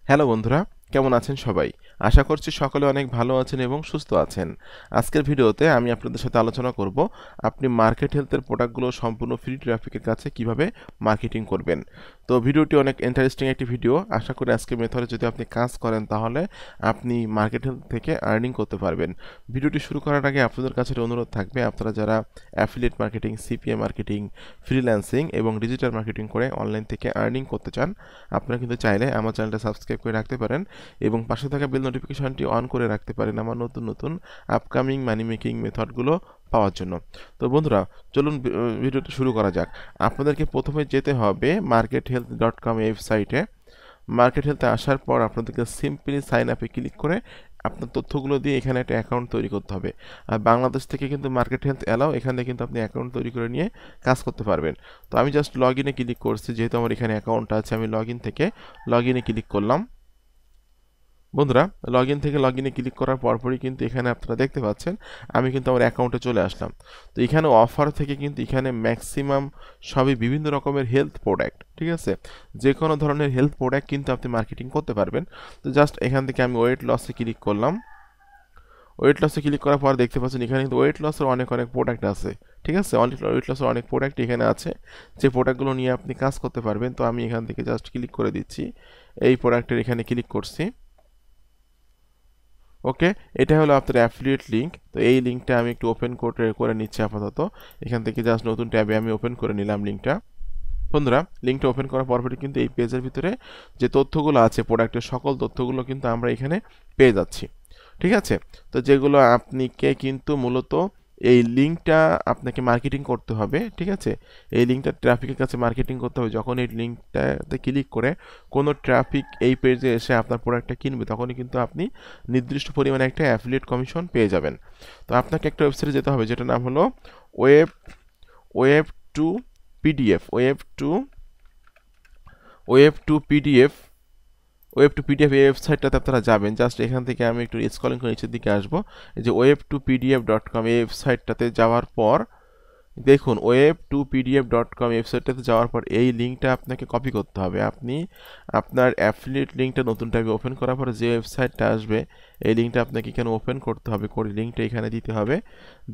Hello বন্ধুরা, কেমন আছেন সবাই? আশা করছি সকলে অনেক ভালো আছেন এবং সুস্থ আছেন। আজকের ভিডিওতে আমি আপনাদের সাথে আলোচনা করব আপনি মার্কেট হেলথের প্রোডাক্টগুলো সম্পূর্ণ ফ্রি ট্রাফিকের কাছে কিভাবে মার্কেটিং করবেন। তো ভিডিওটি অনেক ইন্টারেস্টিং একটি ভিডিও। আশা করি আজকের মেথডে যদি আপনি কাজ করেন তাহলে আপনি মার্কেট হেলথ থেকে আর্নিং করতে পারবেন। ভিডিওটি শুরু করার আগে আপনাদের কাছে একটা অনুরোধ থাকবে, আপনারা যারা affiliate marketing, CPA marketing, freelancing এবং ডিজিটাল মার্কেটিং করে অনলাইন থেকে আর্নিং করতে চান, আপনারা কিন্তু চাইলে আমার চ্যানেলটা সাবস্ক্রাইব করে রাখতে পারেন এবং পাশে থাকা বেল নোটিফিকেশনটি অন করে রাখতে পারেন আমার নতুন নতুন আপকামিং মানি মেকিং মেথডগুলো পাওয়ার জন্য। তো বন্ধুরা, চলুন ভিডিওটি শুরু করা যাক। আপনাদেরকে প্রথমে যেতে হবে markethealth.com ওয়েবসাইটে। মার্কেট হেলথে আসার পর আপনাদেরকে সিম্পলি সাইন আপে ক্লিক করে আপনার তথ্যগুলো দিয়ে এখানে একটা অ্যাকাউন্ট তৈরি করতে হবে। আর বাংলাদেশ থেকে কিন্তু মার্কেট হেলথ অ্যালাও, এখানে কিন্তু আপনি অ্যাকাউন্ট তৈরি করে নিয়ে কাজ করতে পারবেন। তো আমি জাস্ট লগ ইনে ক্লিক করছি, যেহেতু আমার এখানে অ্যাকাউন্ট আছে আমি লগ ইন থেকে লগ ইনে ক্লিক করলাম। বন্ধুরা, লগ ইন থেকে লগ ইনে ক্লিক করার পরপরই কিন্তু এখানে আপনারা দেখতে পাচ্ছেন আমি কিন্তু আমার অ্যাকাউন্টে চলে আসলাম। তো এখানে অফার থেকে কিন্তু এখানে ম্যাক্সিমাম সবই বিভিন্ন রকমের হেলথ প্রোডাক্ট, ঠিক আছে? যে কোনো ধরনের হেলথ প্রোডাক্ট কিন্তু আপনি মার্কেটিং করতে পারবেন। তো জাস্ট এখান থেকে আমি ওয়েট লসে ক্লিক করলাম। ওয়েট লসে ক্লিক করার পর দেখতে পাচ্ছেন এখানে কিন্তু ওয়েট লসের অনেক প্রোডাক্ট আছে, ঠিক আছে? ওয়েট লসের অনেক প্রোডাক্ট এখানে আছে, যে প্রোডাক্টগুলো নিয়ে আপনি কাজ করতে পারবেন। তো আমি এখান থেকে জাস্ট ক্লিক করে দিচ্ছি, এই প্রোডাক্টের এখানে ক্লিক করছি। ওকে, এটা হলো আপনার অ্যাফিলিয়েট লিঙ্ক। তো এই লিঙ্কটা আমি একটু ওপেন করে নিচ্ছি আপাতত। এখান থেকে জাস্ট নতুন ট্যাবে আমি ওপেন করে নিলাম লিঙ্কটা। বন্ধুরা, লিঙ্কটা ওপেন করার পরপরই কিন্তু এই পেজের ভিতরে যে তথ্যগুলো আছে, প্রোডাক্টের সকল তথ্যগুলো কিন্তু আমরা এখানে পেয়ে যাচ্ছি, ঠিক আছে? তো যেগুলো আপনিকে কিন্তু মূলত এই লিঙ্কটা আপনাকে মার্কেটিং করতে হবে, ঠিক আছে? এই লিঙ্কটা ট্রাফিকের কাছে মার্কেটিং করতে হবে। যখন এই লিঙ্কটাতে ক্লিক করে কোনো ট্রাফিক এই পেজে এসে আপনার প্রোডাক্টটা কিনবে, তখনই কিন্তু আপনি নির্দিষ্ট পরিমাণে একটা অ্যাফিলিয়েট কমিশন পেয়ে যাবেন। তো আপনাকে একটা ওয়েবসাইটে যেতে হবে, যেটার নাম হলো web web two PDF web two PDF এই ওয়েবসাইটটাতে আপনারা যাবেন। জাস্ট এখান থেকে আমি একটু স্ক্রলিং করে নিচের দিকে আসবো। এই যে web2pdf.com এই ওয়েবসাইটটাতে যাওয়ার পর দেখুন, web2pdf.com ওয়েবসাইটটাতে যাওয়ার পর এই লিঙ্কটা আপনাকে কপি করতে হবে। আপনি আপনার অ্যাফিলিয়েট লিঙ্কটা নতুন ট্যাবে ওপেন করার পর যে ওয়েবসাইটটা আসবে, এই লিঙ্কটা আপনাকে এখানে ওপেন করতে হবে, করে লিঙ্কটা এখানে দিতে হবে।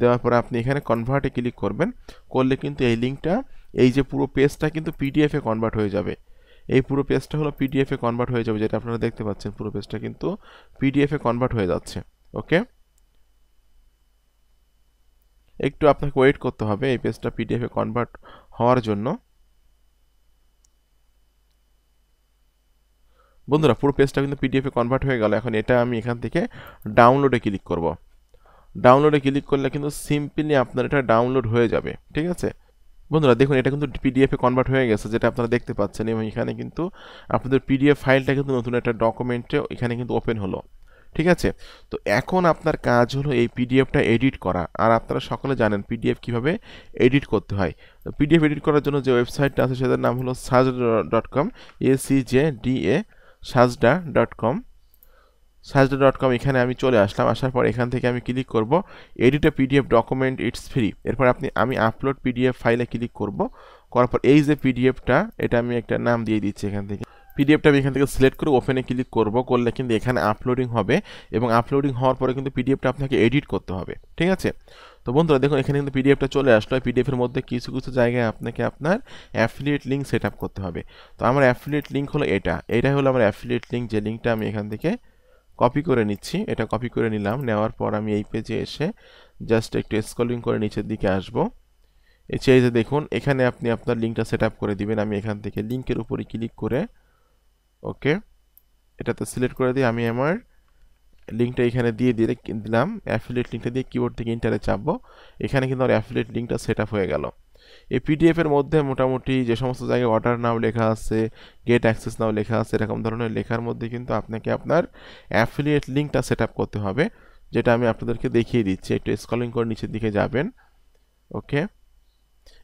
দেওয়ার পর আপনি এখানে কনভার্টে ক্লিক করবেন। করলে কিন্তু এই লিঙ্কটা, এই যে পুরো পেজটা কিন্তু পিডিএফে কনভার্ট হয়ে যাবে। এই পুরো পেজটা হলো পিডিএফে কনভার্ট হয়ে যাবে, যেটা আপনারা দেখতে পাচ্ছেন পুরো পেজটা কিন্তু পিডিএফে কনভার্ট হয়ে যাচ্ছে। ওকে, একটু আপনাকে ওয়েট করতে হবে এই পেজটা পিডিএফে কনভার্ট হওয়ার জন্য। বন্ধুরা, পুরো পেজটা কিন্তু পিডিএফে কনভার্ট হয়ে গেল। এখন এটা আমি এখান থেকে ডাউনলোডে ক্লিক করব। ডাউনলোডে ক্লিক করলে কিন্তু সিম্পলি আপনার এটা ডাউনলোড হয়ে যাবে, ঠিক আছে? বন্ধুরা দেখুন, এটা কিন্তু পিডিএফে কনভার্ট হয়ে গেছে, যেটা আপনারা দেখতে পাচ্ছেন। এবং এখানে কিন্তু আপনাদের পিডিএফ ফাইলটা কিন্তু নতুন একটা ডকুমেন্টে এখানে কিন্তু ওপেন হলো, ঠিক আছে? তো এখন আপনার কাজ হলো এই পিডিএফটা এডিট করা। আর আপনারা সকলে জানেন পিডিএফ কিভাবে এডিট করতে হয়। তো পিডিএফ এডিট করার জন্য যে ওয়েবসাইটটা আছে সেটার নাম হলো sajda.com, ACJDA, sajda.com। এখানে আমি চলে আসলাম। আসার পর এখান থেকে আমি ক্লিক করব edit A PDF document, it's free. এরপর আমি আপলোড পিডিএফ ফাইলে ক্লিক করব। করার পর এই যে পিডিএফটা, এটা আমি একটা নাম দিয়ে দিচ্ছি। এখান থেকে পিডিএফটা আমি এখান থেকে সিলেক্ট করে ওপেনে ক্লিক করব। করলে কিন্তু এখানে আপলোডিং হবে এবং আপলোডিং হওয়ার পরে কিন্তু পিডিএফটা আপনাকে এডিট করতে হবে, ঠিক আছে? তো বন্ধুরা দেখুন, এখানে কিন্তু পিডিএফটা চলে আসলো। পিডিএফের মধ্যে কিছু কিছু জায়গায় আপনাকে আপনার অ্যাফিলিয়েট লিঙ্ক সেট আপ করতে হবে। তো আমার অ্যাফিলিয়েট লিঙ্ক হলো এটা হলো আমার অ্যাফিলিয়েট লিঙ্ক, যে লিঙ্কটা আমি এখান থেকে কপি করে নিচ্ছি। এটা কপি করে নিলাম। নেওয়ার পর আমি এই পেজে এসে জাস্ট একটু স্ক্রলিং করে নিচের দিকে আসব। এই যে দেখুন, এখানে আপনি আপনার লিঙ্কটা সেট আপ করে দিবেন। আমি এখান থেকে লিঙ্কের উপরে ক্লিক করে ওকে এটাতে সিলেক্ট করে দিয়ে আমি আমার লিঙ্কটা এখানে দিলাম। অ্যাফিলিয়েট লিঙ্কটা দিয়ে কিবোর্ড থেকে ইন্টারে চাপবো। এখানে কিন্তু আমার অ্যাফিলিয়েট লিঙ্কটা সেট আপ হয়ে গেল। এই পিডিএফ এর মধ্যে মোটামুটি যে সমস্ত জায়গায় অর্ডার নাও লেখা আছে, গেট অ্যাক্সেস নাও লেখা আছে, এরকম ধরনের লেখার মধ্যে কিন্তু আপনাকে আপনার অ্যাফিলিয়েট লিঙ্কটা সেট আপ করতে হবে, যেটা আমি আপনাদেরকে দেখিয়ে দিচ্ছি। একটু স্ক্রলিং করে নিচের দিকে যাবেন। ওকে,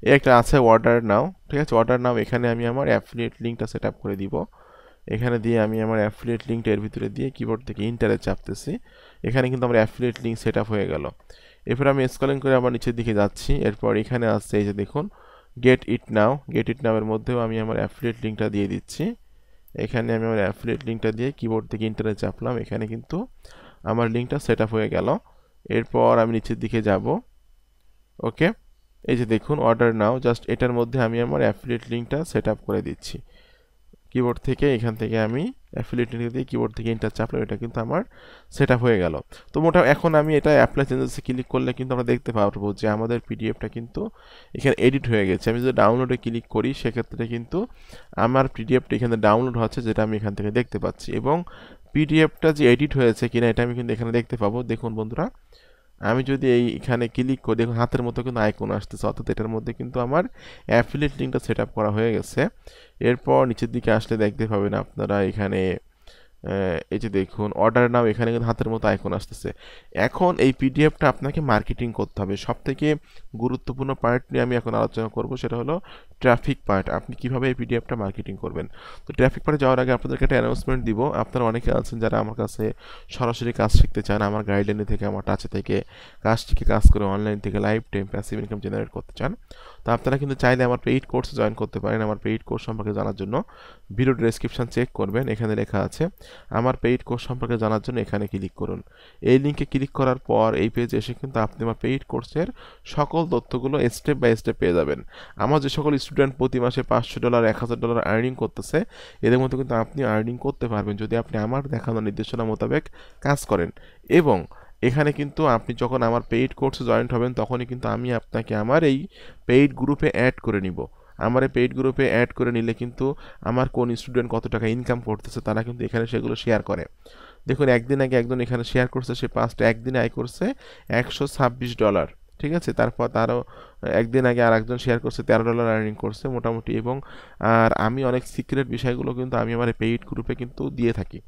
এই একটা আছে অর্ডার নাও, ঠিক আছে? অর্ডার নাও, এখানে আমি আমার অ্যাফিলিয়েট লিঙ্কটা সেট আপ করে দিব। এখানে দিয়ে আমি আমার অ্যাফিলিয়েট লিঙ্কটা এর ভিতরে দিয়ে কিবোর্ড থেকে ইন্টারে চাপতেছি। এখানে কিন্তু আমার অ্যাফিলিয়েট লিঙ্ক সেট আপ হয়ে গেল। এরপর আমি স্ক্রলিং করে আবার নিচের দিকে যাচ্ছি। এরপর এখানে আসছে এই যে দেখুন গেট ইট নাও এর মধ্যেও আমি আমার অ্যাফিলিয়েট লিঙ্কটা দিয়ে দিচ্ছি। এখানে আমি আমার অ্যাফিলিয়েট লিঙ্কটা দিয়ে কিবোর্ড থেকে ইন্টারে চাপলাম, এখানে কিন্তু আমার লিঙ্কটা সেট আপ হয়ে গেল। এরপর আমি নিচের দিকে যাব। ওকে, এই যে দেখুন অর্ডার নাও, জাস্ট এটার মধ্যে আমি আমার অ্যাফিলিয়েট লিঙ্কটা সেট আপ করে দিচ্ছি কিবোর্ড থেকে। এখান থেকে আমি অ্যাফিলিয়েট লিঙ্ক দিয়ে কিবোর্ড থেকে ইন্টার চাপলাম, এটা কিন্তু আমার সেট আপ হয়ে গেল। তো মোটা এখন আমি এটা অ্যাপ্লাই চেঞ্জেসে ক্লিক করলে কিন্তু আমরা দেখতে পারবো যে আমাদের পিডিএফটা কিন্তু এখানে এডিট হয়ে গেছে। আমি যদি ডাউনলোডে ক্লিক করি সেক্ষেত্রে কিন্তু আমার পিডিএফটা এখানে ডাউনলোড হচ্ছে, যেটা আমি এখান থেকে দেখতে পাচ্ছি, এবং পিডিএফটা যে এডিট হয়েছে কিনা এটা আমি কিন্তু এখানে দেখতে পাবো। দেখুন বন্ধুরা, আমি যদি এখানে ক্লিক করি, দেখুন হাতের মতো কিন্তু আইকন আসতেছে, অর্থাৎ এটার মধ্যে কিন্তু আমার অ্যাফিলিয়েট লিঙ্কটা সেট আপ করা হয়ে গেছে। এরপর নিচের দিকে আসলে দেখতে পাবেন আপনারা এখানে এই যে দেখুন অর্ডার নাও, এখানে কিন্তু হাতের মতো আইকন আসতেছে। এখন এই পিডিএফটা আপনাকে মার্কেটিং করতে হবে। সবথেকে গুরুত্বপূর্ণ পার্ট নিয়ে আমি এখন আলোচনা করব, সেটা হলো ট্রাফিক পার্ট। আপনি কিভাবে এই পিডিএফটা মার্কেটিং করবেন। তো ট্রাফিক পার্টে যাওয়ার আগে আপনাদেরকে একটা অ্যানাউন্সমেন্ট দিব। আপনারা অনেকে আছেন যারা আমার কাছে সরাসরি কাজ শিখতে চান, আমার গাইডলাইনে থেকে, আমার টাচে থেকে কাজ শিখে কাজ করে অনলাইন থেকে life time passive income generate করতে চান। তো আপনারা কিন্তু চাইলে আমার পেইড কোর্সে জয়েন করতে পারেন। আমার পেইড কোর্স সম্পর্কে জানার জন্য ভিডিও ডেসক্রিপশন চেক করবেন, এখানে লেখা আছে আমার পেইড কোর্স সম্পর্কে জানার জন্য এখানে ক্লিক করুন। এই লিঙ্কে ক্লিক করার পর এই পেজে এসে কিন্তু আপনি আমার পেইড কোর্সের সকল তথ্যগুলো স্টেপ বাই স্টেপ পেয়ে যাবেন। আমার যে সকল স্টুডেন্ট প্রতি মাসে $500 $1000 আর্নিং করতেছে, এদের মধ্যে কিন্তু আপনি আর্নিং করতে পারবেন যদি আপনি আমার দেখানো নির্দেশনা মোতাবেক কাজ করেন। এবং এখানে কিন্তু আপনি যখন আমার পেইড কোর্সে জয়েন্ট হবেন তখনই কিন্তু আমি আপনাকে আমার এই পেইড গ্রুপে অ্যাড করে নিব। আমার এই পেইড গ্রুপে অ্যাড করে নিলে কিন্তু আমার কোন স্টুডেন্ট কত টাকা ইনকাম করতেছে তারা কিন্তু এখানে সেগুলো শেয়ার করে। দেখুন একদিন আগে একজন এখানে শেয়ার করছে, সে একদিনে আয় করছে $126, ঠিক আছে। তারপর তারও একদিন আগে আর একজন শেয়ার করছে $13 আর্নিং করছে মোটামুটি। এবং আর আমি অনেক সিক্রেট বিষয়গুলো কিন্তু আমি আমার পেইড গ্রুপে কিন্তু দিয়ে থাকি,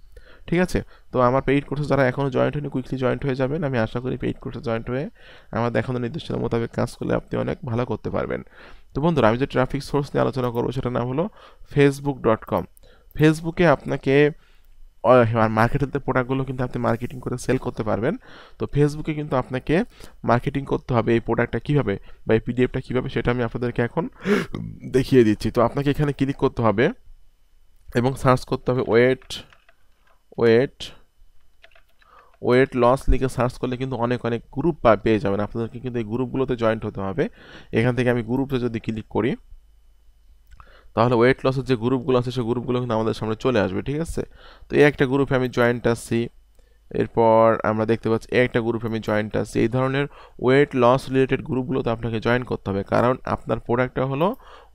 ঠিক আছে। তো আমার পেইড কোর্সে যারা এখনও জয়েন্ট হয়নি কুইকলি জয়েন্ট হয়ে যাবেন। আমি আশা করি পেইড কোর্সে জয়েন্ট হয়ে আমার দেখানো নির্দেশনা মোতাবেক কাজ করলে আপনি অনেক ভালো করতে পারবেন। তো বন্ধুরা, আমি যে ট্রাফিক সোর্স নিয়ে আলোচনা করবো সেটার নাম হলো facebook.com। ফেসবুকে আপনাকে মার্কেট হেলথের প্রোডাক্টগুলো কিন্তু আপনি মার্কেটিং করে সেল করতে পারবেন। তো ফেসবুকে কিন্তু আপনাকে মার্কেটিং করতে হবে এই প্রোডাক্টটা কীভাবে বা এই পিডিএফটা কীভাবে, সেটা আমি আপনাদেরকে এখন দেখিয়ে দিচ্ছি। তো আপনাকে এখানে ক্লিক করতে হবে এবং সার্চ করতে হবে ওয়েট লস লিখে সার্চ করলে কিন্তু অনেক গ্রুপ পেয়ে যাবেন। আপনাদেরকে কিন্তু এই গ্রুপগুলোতে জয়েন্ট হতে হবে। এখান থেকে আমি গ্রুপে যদি ক্লিক করি তাহলে ওয়েট লসের যে গ্রুপগুলো আছে সেই গ্রুপগুলো কিন্তু আমাদের সামনে চলে আসবে, ঠিক আছে। তো এই একটা গ্রুপে আমি জয়েন্ট আছি। এরপর আমরা দেখতে পাচ্ছি এই একটা গ্রুপে আমি জয়েন্ট আছি। এই ধরনের ওয়েট লস রিলেটেড গ্রুপগুলোতে আপনাকে জয়েন করতে হবে, কারণ আপনার প্রোডাক্টটা হলো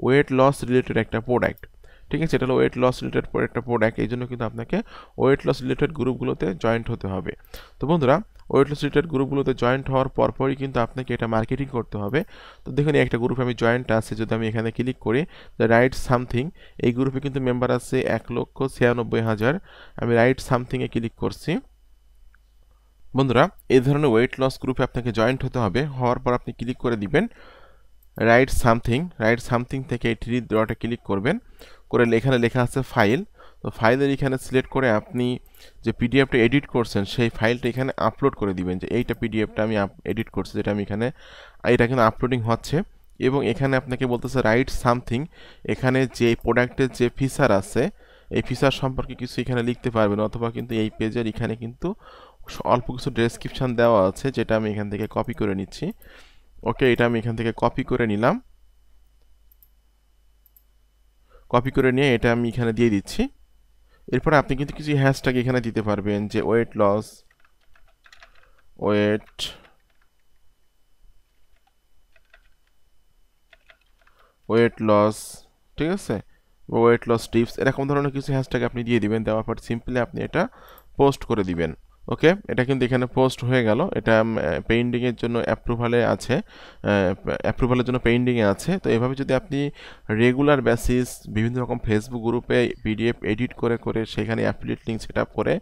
ওয়েট লস রিলেটেড একটা প্রোডাক্ট, ঠিক আছে। এটা হলো ওয়েট লস রিলেটেড একটা প্রোডাক্ট, এই জন্য কিন্তু আপনাকে ওয়েট লস রিলেটেড গ্রুপগুলোতে জয়েন্ট হতে হবে। তো বন্ধুরা, ওয়েট লস রিলেটেড গ্রুপগুলোতে জয়েন্ট হওয়ার পরপরই কিন্তু আপনাকে এটা মার্কেটিং করতে হবে। তো দেখুন একটা গ্রুপে আমি জয়েন্ট আছে, যদি আমি এখানে ক্লিক করি দ্য রাইট সামথিং, এই গ্রুপে কিন্তু মেম্বার আছে 1,96,000। আমি রাইট সামথিংয়ে ক্লিক করছি। বন্ধুরা, এই ধরনের ওয়েট লস গ্রুপে আপনাকে জয়েন্ট হতে হবে। হওয়ার পর আপনি ক্লিক করে দিবেন রাইট সামথিং থেকে এই থ্রি ডটে ক্লিক করবেন, করে এখানে লেখা আছে ফাইল। তো ফাইলের এখানে সিলেক্ট করে আপনি যে পিডিএফটা এডিট করছেন সেই ফাইলটা এখানে আপলোড করে দিবেন, যে এইটা পিডিএফটা আমি এডিট করছি, যেটা আমি এখানে এটা কিন্তু আপলোডিং হচ্ছে। এবং এখানে আপনাকে বলতেছে রাইট সামথিং, এখানে যে প্রোডাক্টের যে ফিচার আছে এই ফিচার সম্পর্কে কিছু এখানে লিখতে পারবেন, অথবা কিন্তু এই পেজের এখানে কিন্তু অল্প কিছু ডেসক্রিপশন দেওয়া আছে, যেটা আমি এখান থেকে কপি করে নিচ্ছি। ওকে, এটা আমি এখান থেকে কপি করে নিলাম। কপি করে নিয়ে এটা আমি এখানে দিয়ে দিচ্ছি। এরপরে আপনি কিন্তু কিছু হ্যাশট্যাগ এখানে দিতে পারবেন, যে ওয়েট লস, ঠিক আছে, ওয়েট লস টিপস, এরকম ধরনের কিছু হ্যাশট্যাগ আপনি দিয়ে দিবেন। দেওয়ার পর সিম্পলি আপনি এটা পোস্ট করে দিবেন। ওকে, এটা কিন্তু এখানে পোস্ট হয়ে গেল। এটা পেইন্টিংয়ের জন্য অ্যাপ্রুভালের জন্য পেইন্টিংয়ে আছে। তো এভাবে যদি আপনি রেগুলার বেসিস বিভিন্ন রকম ফেসবুক গ্রুপে পিডিএফ এডিট করে সেখানে অ্যাফিলিয়েট লিঙ্ক সেট আপ করে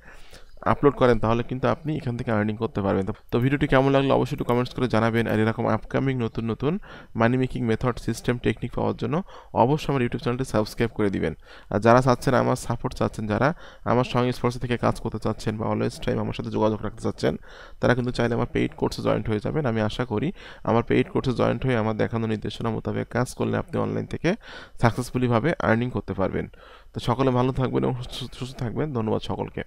আপলোড করেন তাহলে কিন্তু আপনি এখান থেকে আর্নিং করতে পারবেন। তো ভিডিওটি কেমন লাগলো অবশ্যই একটু কমেন্টস করে জানাবেন। আর এরকম আপকামিং নতুন নতুন money making method, system, technique পাওয়ার জন্য অবশ্যই আমার ইউটিউব চ্যানেলটি সাবস্ক্রাইব করে দিবেন। আর যারা চাচ্ছেন আমার সাপোর্ট চাচ্ছেন, যারা আমার সংস্পর্শে থেকে কাজ করতে চাচ্ছেন বা অলওয়েজ টাইম আমার সাথে যোগাযোগ রাখতে চাচ্ছেন, তারা কিন্তু চাইলে আমার পেইড কোর্সে জয়েন্ট হয়ে যাবেন। আমি আশা করি আমার পেইড কোর্সে জয়েন্ট হয়ে আমার দেখানো নির্দেশনা মোতাবেক কাজ করলে আপনি অনলাইন থেকে সাকসেসফুলিভাবে আর্নিং করতে পারবেন। তো সকলে ভালো থাকবেন এবং সুস্থ থাকবেন। ধন্যবাদ সকলকে।